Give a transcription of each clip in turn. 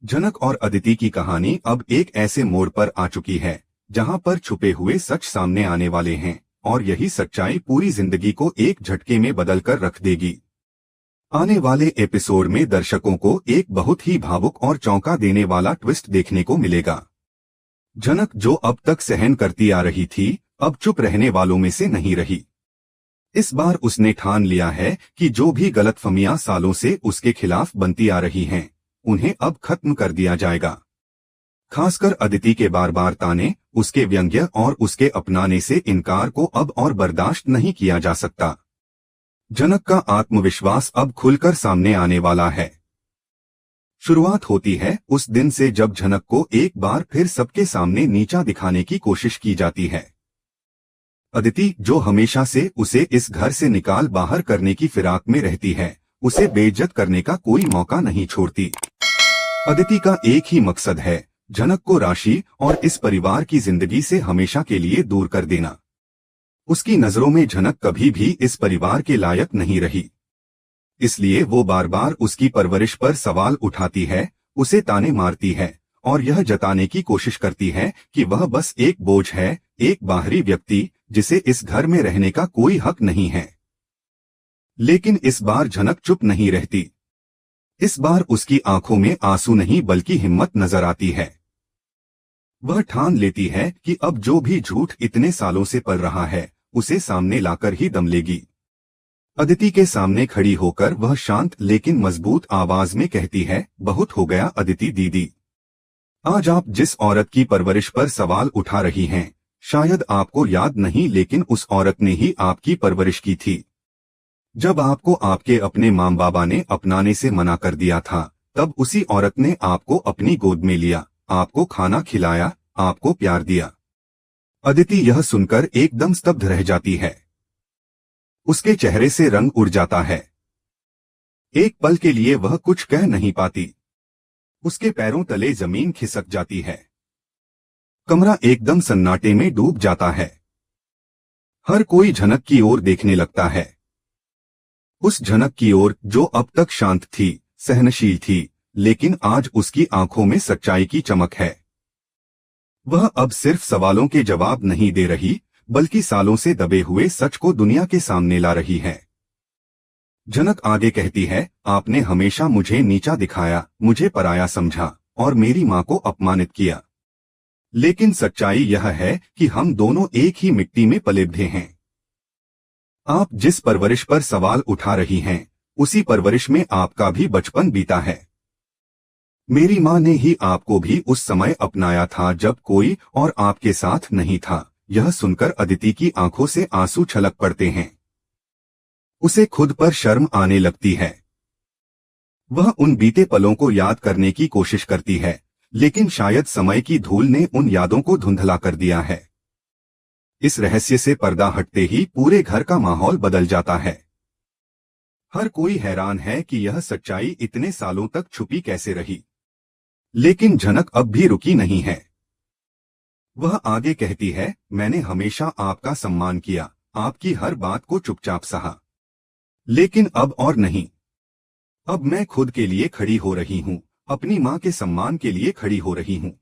जनक और अदिति की कहानी अब एक ऐसे मोड़ पर आ चुकी है जहां पर छुपे हुए सच सामने आने वाले हैं और यही सच्चाई पूरी जिंदगी को एक झटके में बदल कर रख देगी। आने वाले एपिसोड में दर्शकों को एक बहुत ही भावुक और चौंका देने वाला ट्विस्ट देखने को मिलेगा। जनक जो अब तक सहन करती आ रही थी, अब चुप रहने वालों में से नहीं रही। इस बार उसने ठान लिया है कि जो भी गलतफहमियां सालों से उसके खिलाफ बनती आ रही हैं, उन्हें अब खत्म कर दिया जाएगा। खासकर अदिति के बार बार ताने, उसके व्यंग्य और उसके अपनाने से इनकार को अब और बर्दाश्त नहीं किया जा सकता। जनक का आत्मविश्वास अब खुलकर सामने आने वाला है। शुरुआत होती है उस दिन से जब जनक को एक बार फिर सबके सामने नीचा दिखाने की कोशिश की जाती है। अदिति जो हमेशा से उसे इस घर से निकाल बाहर करने की फिराक में रहती है, उसे बेइज्जत करने का कोई मौका नहीं छोड़ती। अदिति का एक ही मकसद है, जनक को राशि और इस परिवार की जिंदगी से हमेशा के लिए दूर कर देना। उसकी नजरों में जनक कभी भी इस परिवार के लायक नहीं रही, इसलिए वो बार बार उसकी परवरिश पर सवाल उठाती है, उसे ताने मारती है और यह जताने की कोशिश करती है कि वह बस एक बोझ है, एक बाहरी व्यक्ति जिसे इस घर में रहने का कोई हक नहीं है। लेकिन इस बार जनक चुप नहीं रहती। इस बार उसकी आंखों में आंसू नहीं बल्कि हिम्मत नजर आती है। वह ठान लेती है कि अब जो भी झूठ इतने सालों से पल रहा है, उसे सामने लाकर ही दम लेगी। अदिति के सामने खड़ी होकर वह शांत लेकिन मजबूत आवाज में कहती है, बहुत हो गया अदिति दीदी। आज आप जिस औरत की परवरिश पर सवाल उठा रही हैं, शायद आपको याद नहीं, लेकिन उस औरत ने ही आपकी परवरिश की थी। जब आपको आपके अपने माँ बाबा ने अपनाने से मना कर दिया था, तब उसी औरत ने आपको अपनी गोद में लिया, आपको खाना खिलाया, आपको प्यार दिया। अदिति यह सुनकर एकदम स्तब्ध रह जाती है। उसके चेहरे से रंग उड़ जाता है। एक पल के लिए वह कुछ कह नहीं पाती। उसके पैरों तले जमीन खिसक जाती है। कमरा एकदम सन्नाटे में डूब जाता है। हर कोई जनक की ओर देखने लगता है। उस जनक की ओर जो अब तक शांत थी, सहनशील थी, लेकिन आज उसकी आंखों में सच्चाई की चमक है। वह अब सिर्फ सवालों के जवाब नहीं दे रही, बल्कि सालों से दबे हुए सच को दुनिया के सामने ला रही है। जनक आगे कहती है, आपने हमेशा मुझे नीचा दिखाया, मुझे पराया समझा और मेरी मां को अपमानित किया। लेकिन सच्चाई यह है कि हम दोनों एक ही मिट्टी में पले बढ़े हैं। आप जिस परवरिश पर सवाल उठा रही हैं, उसी परवरिश में आपका भी बचपन बीता है। मेरी मां ने ही आपको भी उस समय अपनाया था जब कोई और आपके साथ नहीं था। यह सुनकर अदिति की आंखों से आंसू छलक पड़ते हैं। उसे खुद पर शर्म आने लगती है। वह उन बीते पलों को याद करने की कोशिश करती है, लेकिन शायद समय की धूल ने उन यादों को धुंधला कर दिया है। इस रहस्य से पर्दा हटते ही पूरे घर का माहौल बदल जाता है। हर कोई हैरान है कि यह सच्चाई इतने सालों तक छुपी कैसे रही। लेकिन जनक अब भी रुकी नहीं है। वह आगे कहती है, मैंने हमेशा आपका सम्मान किया, आपकी हर बात को चुपचाप सहा। लेकिन अब और नहीं। अब मैं खुद के लिए खड़ी हो रही हूँ, अपनी माँ के सम्मान के लिए खड़ी हो रही हूँ।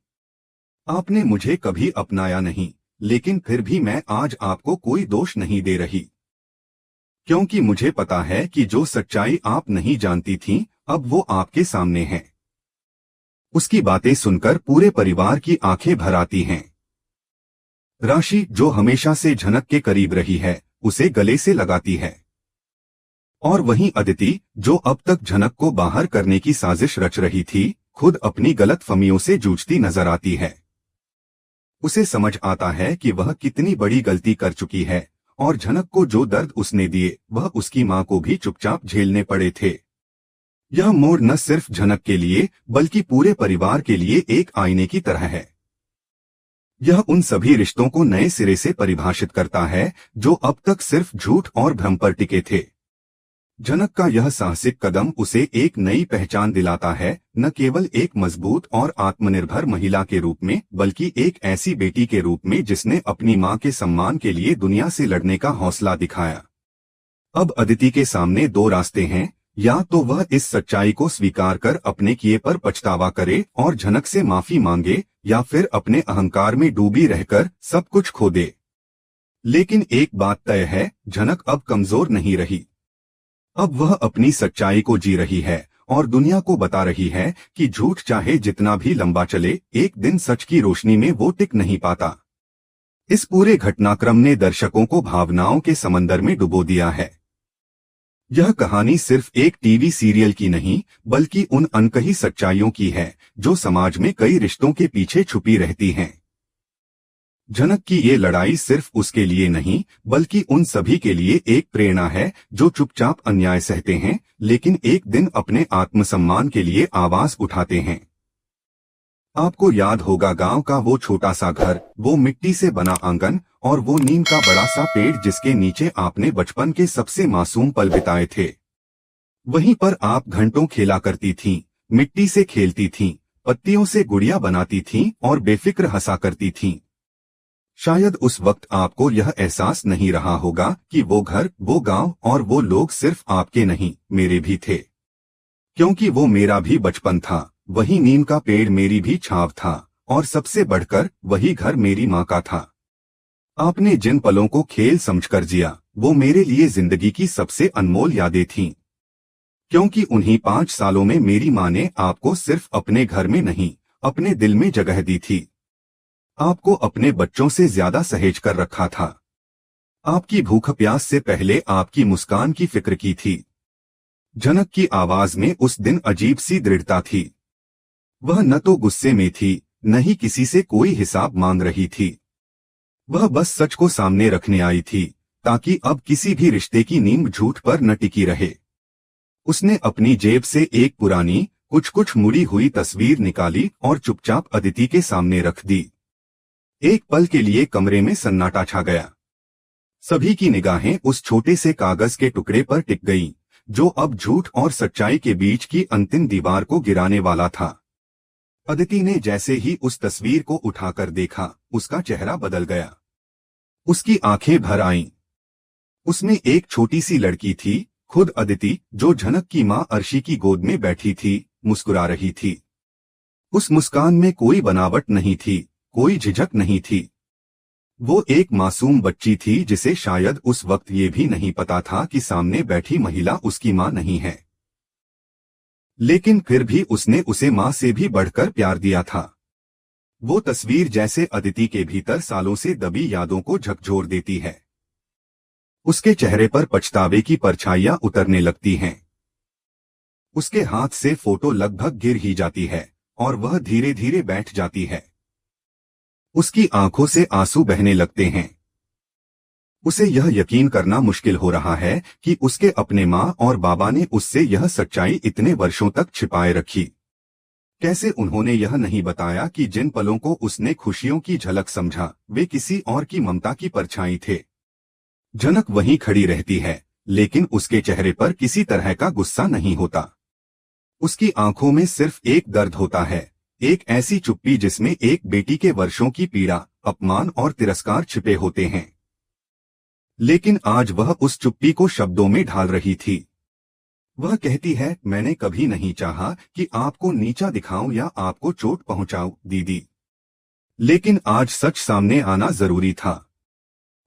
आपने मुझे कभी अपनाया नहीं, लेकिन फिर भी मैं आज आपको कोई दोष नहीं दे रही, क्योंकि मुझे पता है कि जो सच्चाई आप नहीं जानती थीं, अब वो आपके सामने है। उसकी बातें सुनकर पूरे परिवार की आंखें भर आती हैं। राशि जो हमेशा से जनक के करीब रही है, उसे गले से लगाती है। और वहीं अदिति जो अब तक जनक को बाहर करने की साजिश रच रही थी, खुद अपनी गलतफहमियों से जूझती नजर आती है। उसे समझ आता है कि वह कितनी बड़ी गलती कर चुकी है और जनक को जो दर्द उसने दिए, वह उसकी मां को भी चुपचाप झेलने पड़े थे। यह मोड़ न सिर्फ जनक के लिए बल्कि पूरे परिवार के लिए एक आईने की तरह है। यह उन सभी रिश्तों को नए सिरे से परिभाषित करता है जो अब तक सिर्फ झूठ और भ्रम पर टिके थे। जनक का यह साहसिक कदम उसे एक नई पहचान दिलाता है, न केवल एक मजबूत और आत्मनिर्भर महिला के रूप में, बल्कि एक ऐसी बेटी के रूप में जिसने अपनी मां के सम्मान के लिए दुनिया से लड़ने का हौसला दिखाया। अब अदिति के सामने दो रास्ते हैं, या तो वह इस सच्चाई को स्वीकार कर अपने किए पर पछतावा करे और झनक से माफी मांगे, या फिर अपने अहंकार में डूबी रहकर सब कुछ खो दे। लेकिन एक बात तय है, झनक अब कमजोर नहीं रही। अब वह अपनी सच्चाई को जी रही है और दुनिया को बता रही है कि झूठ चाहे जितना भी लंबा चले, एक दिन सच की रोशनी में वो टिक नहीं पाता। इस पूरे घटनाक्रम ने दर्शकों को भावनाओं के समंदर में डुबो दिया है। यह कहानी सिर्फ एक टीवी सीरियल की नहीं, बल्कि उन अनकही सच्चाइयों की है जो समाज में कई रिश्तों के पीछे छुपी रहती हैं। झनक की ये लड़ाई सिर्फ उसके लिए नहीं, बल्कि उन सभी के लिए एक प्रेरणा है जो चुपचाप अन्याय सहते हैं, लेकिन एक दिन अपने आत्मसम्मान के लिए आवाज उठाते हैं। आपको याद होगा गांव का वो छोटा सा घर, वो मिट्टी से बना आंगन और वो नीम का बड़ा सा पेड़ जिसके नीचे आपने बचपन के सबसे मासूम पल बिताए थे। वहीं पर आप घंटों खेला करती थीं, मिट्टी से खेलती थीं, पत्तियों से गुड़िया बनाती थीं और बेफिक्र हंसा करती थीं। शायद उस वक्त आपको यह एहसास नहीं रहा होगा कि वो घर, वो गांव और वो लोग सिर्फ आपके नहीं, मेरे भी थे। क्योंकि वो मेरा भी बचपन था, वही नीम का पेड़ मेरी भी छांव था, और सबसे बढ़कर वही घर मेरी माँ का था। आपने जिन पलों को खेल समझकर जिया, वो मेरे लिए जिंदगी की सबसे अनमोल यादें थीं। क्योंकि उन्हीं 5 सालों में मेरी माँ ने आपको सिर्फ अपने घर में नहीं, अपने दिल में जगह दी थी। आपको अपने बच्चों से ज्यादा सहेज कर रखा था। आपकी भूख प्यास से पहले आपकी मुस्कान की फिक्र की थी। झनक की आवाज में उस दिन अजीब सी दृढ़ता थी। वह न तो गुस्से में थी, न ही किसी से कोई हिसाब मांग रही थी। वह बस सच को सामने रखने आई थी, ताकि अब किसी भी रिश्ते की नींव झूठ पर न टिकी रहे। उसने अपनी जेब से एक पुरानी, कुछ मुड़ी हुई तस्वीर निकाली और चुपचाप अदिति के सामने रख दी। एक पल के लिए कमरे में सन्नाटा छा गया। सभी की निगाहें उस छोटे से कागज के टुकड़े पर टिक गईं, जो अब झूठ और सच्चाई के बीच की अंतिम दीवार को गिराने वाला था। अदिति ने जैसे ही उस तस्वीर को उठाकर देखा, उसका चेहरा बदल गया। उसकी आंखें भर आईं। उसमें एक छोटी सी लड़की थी, खुद अदिति, जो झनक की मां अर्शी की गोद में बैठी थी, मुस्कुरा रही थी। उस मुस्कान में कोई बनावट नहीं थी, कोई झिझक नहीं थी। वो एक मासूम बच्ची थी जिसे शायद उस वक्त ये भी नहीं पता था कि सामने बैठी महिला उसकी मां नहीं है। लेकिन फिर भी उसने उसे मां से भी बढ़कर प्यार दिया था। वो तस्वीर जैसे अदिति के भीतर सालों से दबी यादों को झकझोर देती है। उसके चेहरे पर पछतावे की परछाइयां उतरने लगती हैं। उसके हाथ से फोटो लगभग गिर ही जाती है और वह धीरे धीरे बैठ जाती है। उसकी आंखों से आंसू बहने लगते हैं। उसे यह यकीन करना मुश्किल हो रहा है कि उसके अपने माँ और बाबा ने उससे यह सच्चाई इतने वर्षों तक छिपाए रखी। कैसे उन्होंने यह नहीं बताया कि जिन पलों को उसने खुशियों की झलक समझा, वे किसी और की ममता की परछाई थे। झनक वहीं खड़ी रहती है, लेकिन उसके चेहरे पर किसी तरह का गुस्सा नहीं होता। उसकी आंखों में सिर्फ एक दर्द होता है, एक ऐसी चुप्पी जिसमें एक बेटी के वर्षों की पीड़ा, अपमान और तिरस्कार छिपे होते हैं। लेकिन आज वह उस चुप्पी को शब्दों में ढाल रही थी। वह कहती है, मैंने कभी नहीं चाहा कि आपको नीचा दिखाऊं या आपको चोट पहुंचाऊं, दीदी। लेकिन आज सच सामने आना जरूरी था।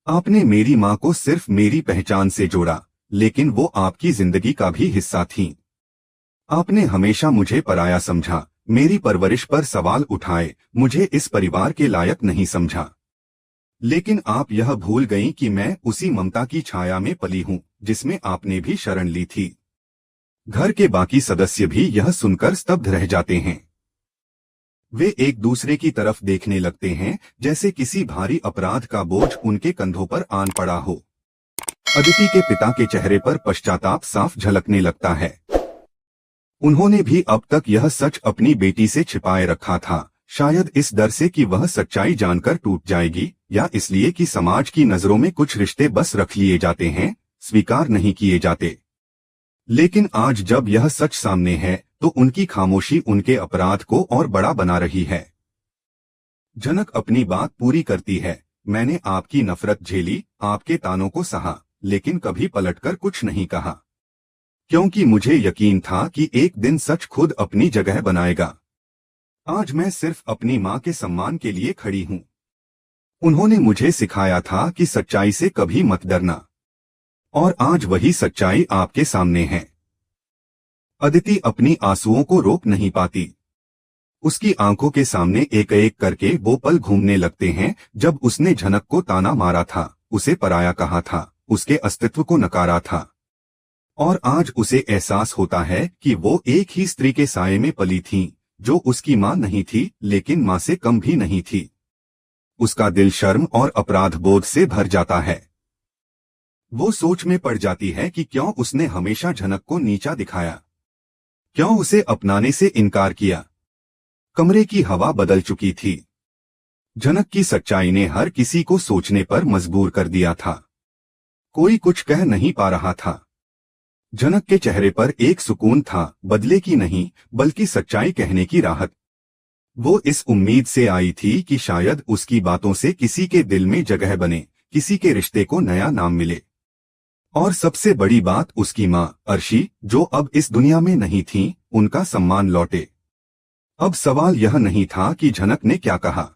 आपने मेरी मां को सिर्फ मेरी पहचान से जोड़ा, लेकिन वो आपकी जिंदगी का भी हिस्सा थी। आपने हमेशा मुझे पराया समझा, मेरी परवरिश पर सवाल उठाए, मुझे इस परिवार के लायक नहीं समझा। लेकिन आप यह भूल गईं कि मैं उसी ममता की छाया में पली हूं, जिसमें आपने भी शरण ली थी। घर के बाकी सदस्य भी यह सुनकर स्तब्ध रह जाते हैं। वे एक दूसरे की तरफ देखने लगते हैं, जैसे किसी भारी अपराध का बोझ उनके कंधों पर आन पड़ा हो। अदिति के पिता के चेहरे पर पश्चाताप साफ झलकने लगता है। उन्होंने भी अब तक यह सच अपनी बेटी से छिपाए रखा था, शायद इस डर से कि वह सच्चाई जानकर टूट जाएगी, या इसलिए कि समाज की नजरों में कुछ रिश्ते बस रख लिए जाते हैं, स्वीकार नहीं किए जाते। लेकिन आज जब यह सच सामने है, तो उनकी खामोशी उनके अपराध को और बड़ा बना रही है। झनक अपनी बात पूरी करती है, मैंने आपकी नफरत झेली, आपके तानों को सहा, लेकिन कभी पलटकर कुछ नहीं कहा। क्योंकि मुझे यकीन था कि एक दिन सच खुद अपनी जगह बनाएगा। आज मैं सिर्फ अपनी माँ के सम्मान के लिए खड़ी हूँ। उन्होंने मुझे सिखाया था कि सच्चाई से कभी मत डरना, और आज वही सच्चाई आपके सामने है। अदिति अपनी आंसुओं को रोक नहीं पाती। उसकी आंखों के सामने एक एक करके वो पल घूमने लगते हैं जब उसने झनक को ताना मारा था, उसे पराया कहा था, उसके अस्तित्व को नकारा था। और आज उसे एहसास होता है कि वो एक ही स्त्री के साये में पली थी, जो उसकी मां नहीं थी लेकिन मां से कम भी नहीं थी। उसका दिल शर्म और अपराध बोध से भर जाता है। वो सोच में पड़ जाती है कि क्यों उसने हमेशा झनक को नीचा दिखाया, क्यों उसे अपनाने से इनकार किया। कमरे की हवा बदल चुकी थी। झनक की सच्चाई ने हर किसी को सोचने पर मजबूर कर दिया था। कोई कुछ कह नहीं पा रहा था। झनक के चेहरे पर एक सुकून था, बदले की नहीं बल्कि सच्चाई कहने की राहत। वो इस उम्मीद से आई थी कि शायद उसकी बातों से किसी के दिल में जगह बने, किसी के रिश्ते को नया नाम मिले। और सबसे बड़ी बात, उसकी माँ अर्शी, जो अब इस दुनिया में नहीं थी, उनका सम्मान लौटे। अब सवाल यह नहीं था कि झनक ने क्या कहा।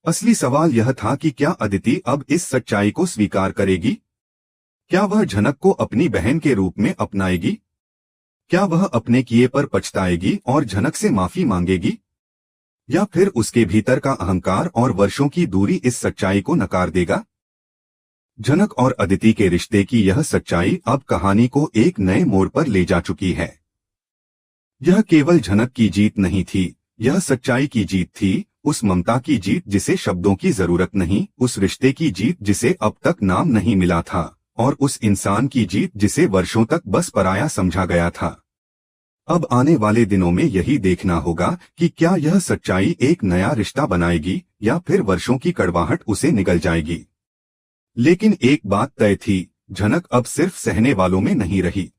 असली सवाल यह था कि क्या अदिति अब इस सच्चाई को स्वीकार करेगी? क्या वह झनक को अपनी बहन के रूप में अपनाएगी? क्या वह अपने किए पर पछताएगी और झनक से माफी मांगेगी? या फिर उसके भीतर का अहंकार और वर्षों की दूरी इस सच्चाई को नकार देगा? झनक और अदिति के रिश्ते की यह सच्चाई अब कहानी को एक नए मोड़ पर ले जा चुकी है। यह केवल झनक की जीत नहीं थी, यह सच्चाई की जीत थी, उस ममता की जीत जिसे शब्दों की जरूरत नहीं, उस रिश्ते की जीत जिसे अब तक नाम नहीं मिला था, और उस इंसान की जीत जिसे वर्षों तक बस पराया समझा गया था। अब आने वाले दिनों में यही देखना होगा कि क्या यह सच्चाई एक नया रिश्ता बनाएगी या फिर वर्षों की कड़वाहट उसे निगल जाएगी। लेकिन एक बात तय थी, झनक अब सिर्फ सहने वालों में नहीं रही।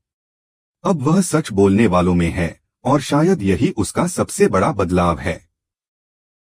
अब वह सच बोलने वालों में है, और शायद यही उसका सबसे बड़ा बदलाव है।